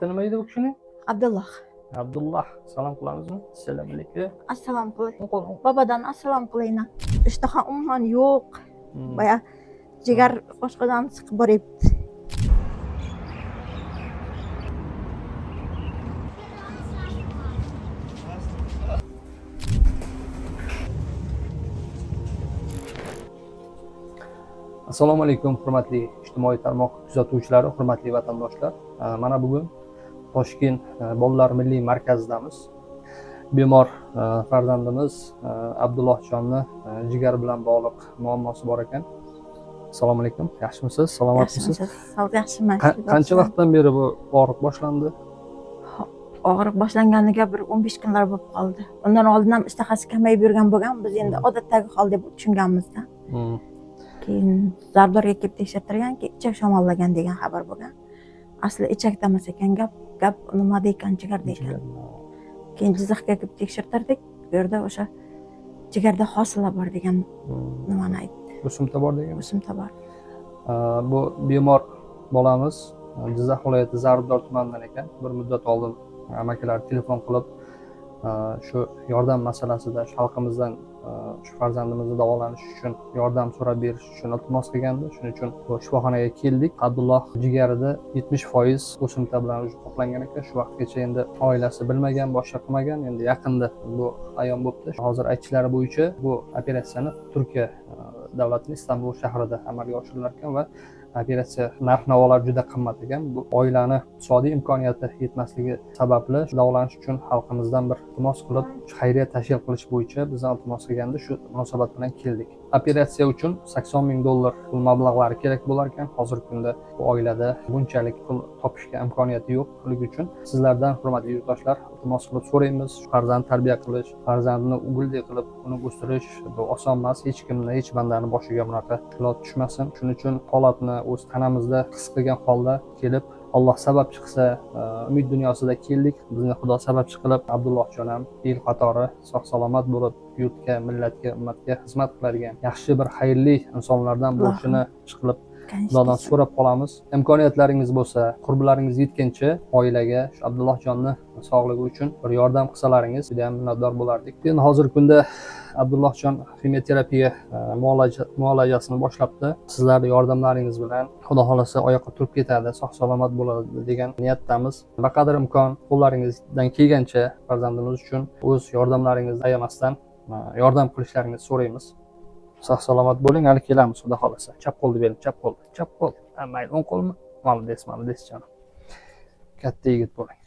Nima edi u kishining? Abdullah. Abdullah. Salom qilamizmi? Assalomu alaykum. Assalom qiling. Babadan assalom qilayman. Ishtaha umuman yo'q. Baya jigar boshqadan chiqib boryapti. Assalomu alaykum, hurmatli ijtimoiy tarmoq kuzatuvchilari, hurmatli vatandoshlar. Mana bugun Toshkent bolalar milliy markazidamiz. Bemor farzandimiz Abdullohjonni jigar bilan bog'liq muammosi bor ekan. Assalomu alaykum. Yaxshimisiz? Salomatmisiz? Yaxshiman. Qancha vaqtdan beri bu og'riq boshlandi? Og'riq boshlanganiga bir 15 kunlar bo'lib qoldi. Undan oldin ham ishtahasi kamayib yurgan bo'lgan, biz endi odatdagi hol deb tushunganmizda. Keyin zardorga kelib tekshirtirganki, ichak shamollagan degan xabar bo'lgan. Asli ichakda emas ekan, gap nimada ekan, jigarda ekan. Keyin Jizzaxga kelib tekshirtirdik. Bu yerda o'sha jigarda hosil bor degan nimani aytdi. O'simta bor degan. O'simta bor. Bu bemor bolamiz Jizzax viloyati Zaribdor tumanidan ekan. Bir muddat oldin amakilar telefon qilib shu yordam masalasida xalqimizdan shu farzandimizni davolanish uchun yordam so'rab berish uchun iltimos qilgandi. Shuning uchun bu shifoxonaga keldik. Abdulloh jigarida 70% o'simta bilan qoplangan ekan. Shu vaqtgacha endi oilasi bilmagan, boshqa qilmagan. Endi yaqinda bu ayon bo'libdi. Hozir aytishlari bo'yicha bu operatsiyani Turkiya davlatining Istanbul shahrida amalga oshirilar ekan va operatsiya narx-navolar juda qimmat ekan. Bu oilani iqtisodiy imkoniyati yetmasligi sababli davolanish uchun xalqimizdan bir iltimos qilib, xayriya tashkil qilish bo'yicha bizdan iltimos qilganda shu munosabat bilan keldik. Operatsiya uchun $80,000 pul mablag'lari kerak bo'lar ekan. Hozirgi kunda bu oilada bunchalik pul topishga imkoniyati yo'q. Shuning uchun sizlardan, hurmatli yurtdoshlar, iltimos qilib so'raymiz. Farzand tarbiya qilish, farzandni o'g'ildek qilib uni o'stirish bu oson emas. Hech kimni, hech bandani boshiga bunaqa ishlar tushmasin. Shuning uchun holatni o'z tanamizda his qilgan holda kelib, Alloh sababchi qilsa, umid dunyosida keldik. Bizni Xudo sababchi qilib, Abdullohjon ham el qatori sog' salomat bo'lib, yurtga, millatga, ummatga xizmat qiladigan yaxshi bir xayrli insonlardan bo'lishini qilib Xudodan so'rab qolamiz. Imkoniyatlaringiz bo'lsa, qurblaringiz yetgancha oilaga shu Abdullohjonni sog'ligi uchun bir yordam qilsalaringiz juda ham minnatdor bo'lardik. Endi hozirgi kunda Abdullohjon kimyoterapiya muolajasini boshlabdi. Sizlarning yordamlaringiz bilan Xudo xolasa oyoqqa turib ketadi, sog' salomat bo'ladi degan niyatdamiz. Naqadar imkon qo'llaringizdan kelgancha farzandimiz uchun o'z yordamlaringizni ayamasdan yordam qilishlaringizni so'raymiz. Sog' salomat bo'ling, hali kelamiz Xudo xolasa. Chap qo'lni bering, chap qo'l. Mayli, o'ng qo'lmi? Malades jonim. Katta yigit bo'ling.